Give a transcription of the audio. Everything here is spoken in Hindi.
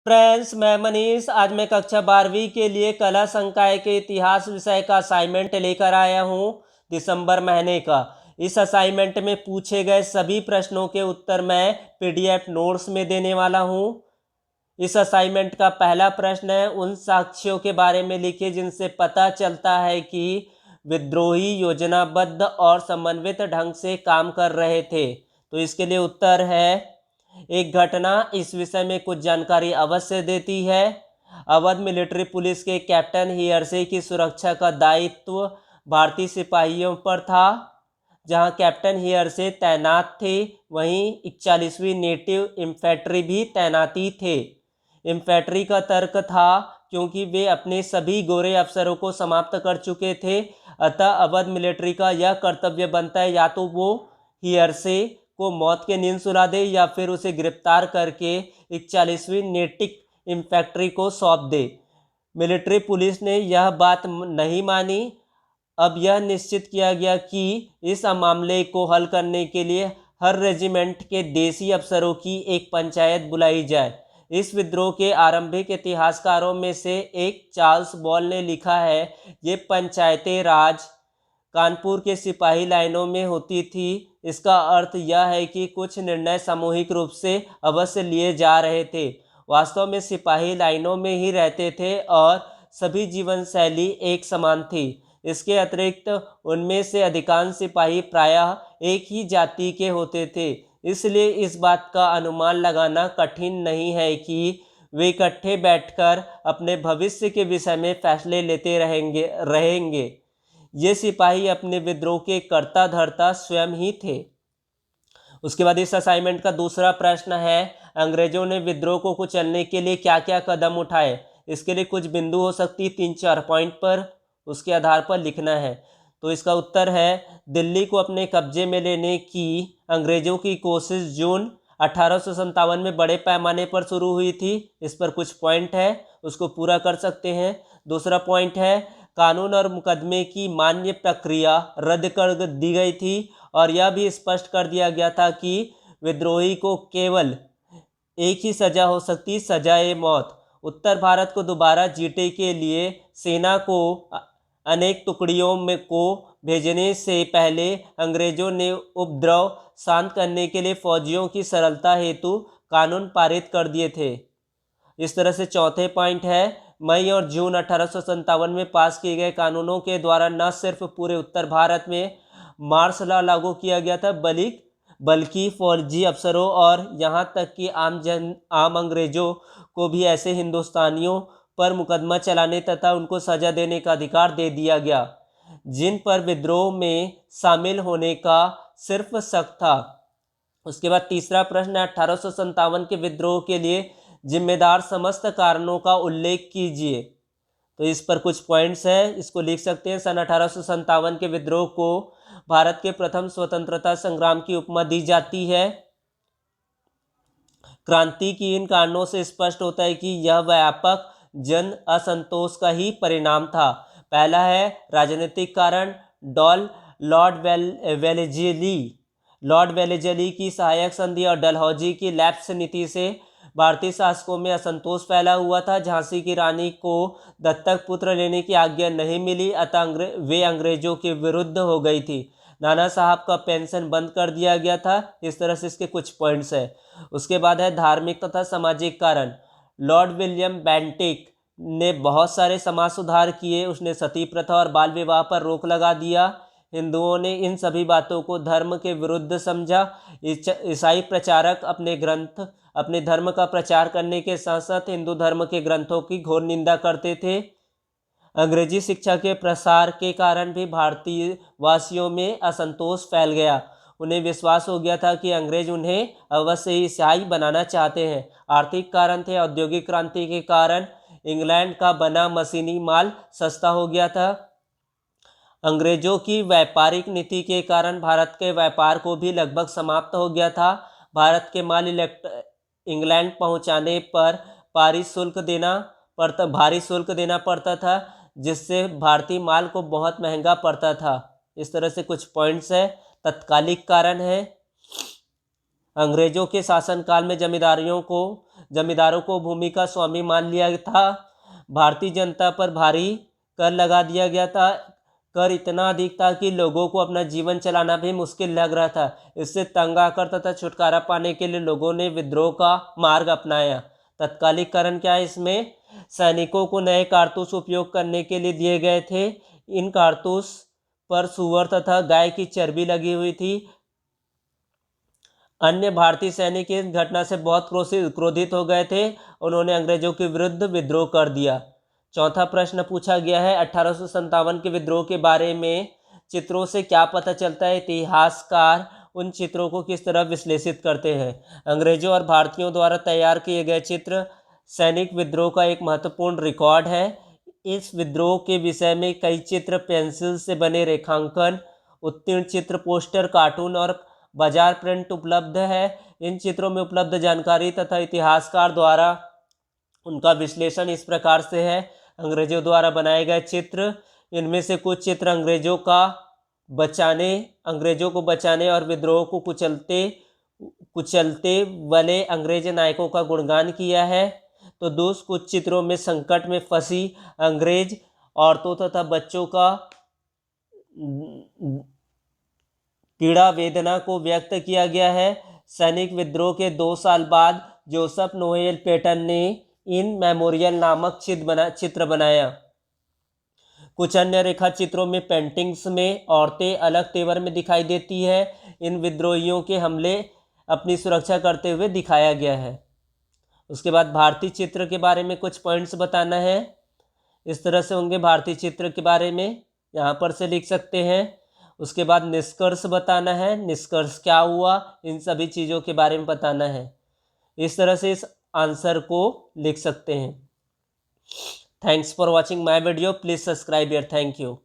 फ्रेंड्स, मैं मनीष। आज मैं कक्षा 12वीं के लिए कला संकाय के इतिहास विषय का असाइनमेंट लेकर आया हूँ, दिसंबर महीने का। इस असाइनमेंट में पूछे गए सभी प्रश्नों के उत्तर मैं पीडीएफ नोट्स में देने वाला हूँ। इस असाइनमेंट का पहला प्रश्न है, उन साक्ष्यों के बारे में लिखिए जिनसे पता चलता है कि विद्रोही योजनाबद्ध और समन्वित ढंग से काम कर रहे थे। तो इसके लिए उत्तर है, एक घटना इस विषय में कुछ जानकारी अवश्य देती है। अवध मिलिट्री पुलिस के कैप्टन हियर्से की सुरक्षा का दायित्व भारतीय सिपाहियों पर था। जहां कैप्टन हियर्से तैनात थे, वहीं 41वीं नेटिव इन्फेंट्री भी तैनाती थे। इन्फेंट्री का तर्क था क्योंकि वे अपने सभी गोरे अफसरों को समाप्त कर चुके थे, अतः अवध मिलिट्री का यह कर्तव्य बनता है या तो वो हियर्से को मौत के नींद सुला दे या फिर उसे गिरफ्तार करके 41वीं नेटिक इन्फेंट्री को सौंप दे। मिलिट्री पुलिस ने यह बात नहीं मानी। अब यह निश्चित किया गया कि इस मामले को हल करने के लिए हर रेजिमेंट के देसी अफसरों की एक पंचायत बुलाई जाए। इस विद्रोह के आरंभिक इतिहासकारों में से एक चार्ल्स बॉल ने लिखा है, ये पंचायतें राज कानपुर के सिपाही लाइनों में होती थी। इसका अर्थ यह है कि कुछ निर्णय सामूहिक रूप से अवश्य लिए जा रहे थे। वास्तव में सिपाही लाइनों में ही रहते थे और सभी जीवन शैली एक समान थी। इसके अतिरिक्त उनमें से अधिकांश सिपाही प्रायः एक ही जाति के होते थे, इसलिए इस बात का अनुमान लगाना कठिन नहीं है कि वे इकट्ठे बैठकर अपने भविष्य के विषय में फैसले लेते रहेंगे। ये सिपाही अपने विद्रोह के कर्ता धर्ता स्वयं ही थे। उसके बाद इस असाइनमेंट का दूसरा प्रश्न है, अंग्रेजों ने विद्रोह को कुचलने के लिए क्या क्या कदम उठाए। इसके लिए कुछ बिंदु हो सकती 3-4 पॉइंट पर, उसके आधार पर लिखना है। तो इसका उत्तर है, दिल्ली को अपने कब्जे में लेने की अंग्रेजों की कोशिश जून 1857 में बड़े पैमाने पर शुरू हुई थी। इस पर कुछ पॉइंट है, उसको पूरा कर सकते हैं। दूसरा पॉइंट है, कानून और मुकदमे की मान्य प्रक्रिया रद्द कर दी गई थी और यह भी स्पष्ट कर दिया गया था कि विद्रोही को केवल एक ही सजा हो सकती, सजाए मौत। उत्तर भारत को दोबारा जीतने के लिए सेना को अनेक टुकड़ियों में को भेजने से पहले अंग्रेजों ने उपद्रव शांत करने के लिए फौजियों की सरलता हेतु कानून पारित कर दिए थे। इस तरह से चौथे पॉइंट है, मई और जून 1857 में पास किए गए कानूनों के द्वारा न सिर्फ पूरे उत्तर भारत में मार्श लॉ लागू किया गया था, बल्कि फौजी अफसरों और यहाँ तक कि आम अंग्रेजों को भी ऐसे हिंदुस्तानियों पर मुकदमा चलाने तथा उनको सजा देने का अधिकार दे दिया गया जिन पर विद्रोह में शामिल होने का सिर्फ शक था। उसके बाद तीसरा प्रश्न, 1857 के विद्रोह के लिए जिम्मेदार समस्त कारणों का उल्लेख कीजिए। तो इस पर कुछ पॉइंट्स है, इसको लिख सकते हैं। सन 1857 के विद्रोह को भारत के प्रथम स्वतंत्रता संग्राम की उपमा दी जाती है। क्रांति की इन कारणों से स्पष्ट होता है कि यह व्यापक जन असंतोष का ही परिणाम था। पहला है राजनीतिक कारण। लॉर्ड वेलेजली की सहायक संधि और डलहौजी की लैप्स नीति से भारतीय शासकों में असंतोष फैला हुआ था। झांसी की रानी को दत्तक पुत्र लेने की आज्ञा नहीं मिली, अतः वे अंग्रेजों के विरुद्ध हो गई थी। नाना साहब का पेंशन बंद कर दिया गया था। इस तरह से इसके कुछ पॉइंट्स है। उसके बाद है धार्मिक तथा सामाजिक कारण। लॉर्ड विलियम बेंटिक ने बहुत सारे समाज सुधार किए। उसने सती प्रथा और बाल विवाह पर रोक लगा दिया। हिंदुओं ने इन सभी बातों को धर्म के विरुद्ध समझा। ईसाई प्रचारक अपने धर्म का प्रचार करने के साथ साथ हिंदू धर्म के ग्रंथों की घोर निंदा करते थे। अंग्रेजी शिक्षा के प्रसार के कारण भी भारतीय वासियों में असंतोष फैल गया। उन्हें विश्वास हो गया था कि अंग्रेज उन्हें अवश्य ही ईसाई बनाना चाहते हैं। आर्थिक कारण थे। औद्योगिक क्रांति के कारण इंग्लैंड का बना मशीनी माल सस्ता हो गया था। अंग्रेजों की व्यापारिक नीति के कारण भारत के व्यापार को भी लगभग समाप्त हो गया था। भारत के माल इंग्लैंड पहुंचाने पर भारी शुल्क देना पड़ता था, जिससे भारतीय माल को बहुत महंगा पड़ता था। इस तरह से कुछ पॉइंट्स है। तत्कालिक कारण है, अंग्रेजों के शासनकाल में जमींदारों को भूमि का स्वामी मान लिया था। भारतीय जनता पर भारी कर लगा दिया गया था। कर इतना अधिक था कि लोगों को अपना जीवन चलाना भी मुश्किल लग रहा था। इससे तंग आकर तथा छुटकारा पाने के लिए लोगों ने विद्रोह का मार्ग अपनाया। तत्कालिक कारण क्या है इसमें? सैनिकों को नए कारतूस उपयोग करने के लिए दिए गए थे। इन कारतूस पर सूअर तथा गाय की चर्बी लगी हुई थी। अन्य भारतीय सैनिक इस घटना से बहुत क्रोधित हो गए थे। उन्होंने अंग्रेजों के विरुद्ध विद्रोह कर दिया। चौथा प्रश्न पूछा गया है 1857 के विद्रोह के बारे में चित्रों से क्या पता चलता है? इतिहासकार उन चित्रों को किस तरह विश्लेषित करते हैं? अंग्रेजों और भारतीयों द्वारा तैयार किए गए चित्र सैनिक विद्रोह का एक महत्वपूर्ण रिकॉर्ड है। इस विद्रोह के विषय में कई चित्र, पेंसिल से बने रेखांकन, उत्तीर्ण चित्र, पोस्टर, कार्टून और बाजार प्रिंट उपलब्ध है। इन चित्रों में उपलब्ध जानकारी तथा इतिहासकार द्वारा उनका विश्लेषण इस प्रकार से है। अंग्रेजों द्वारा बनाए गए चित्र, इनमें से कुछ चित्र अंग्रेजों को बचाने और विद्रोह को कुचलते वाले अंग्रेज नायकों का गुणगान किया है। तो दोस्त, कुछ चित्रों में संकट में फंसी अंग्रेज औरतों तथा बच्चों का पीड़ा वेदना को व्यक्त किया गया है। सैनिक विद्रोह के 2 साल बाद जोसेफ नोएल पेटन ने इन मेमोरियल नामक चित्र बनाया। कुछ अन्य रेखा चित्रों में पेंटिंग्स में औरतें अलग तेवर में दिखाई देती है। इन विद्रोहियों के हमले अपनी सुरक्षा करते हुए दिखाया गया है। उसके बाद भारतीय चित्र के बारे में कुछ पॉइंट्स बताना है। इस तरह से होंगे भारतीय चित्र के बारे में, यहाँ पर से लिख सकते हैं। उसके बाद निष्कर्ष बताना है, निष्कर्ष क्या हुआ, इन सभी चीज़ों के बारे में बताना है। इस तरह से इस आंसर को लिख सकते हैं। Thanks for watching my video. Please subscribe here. Thank you.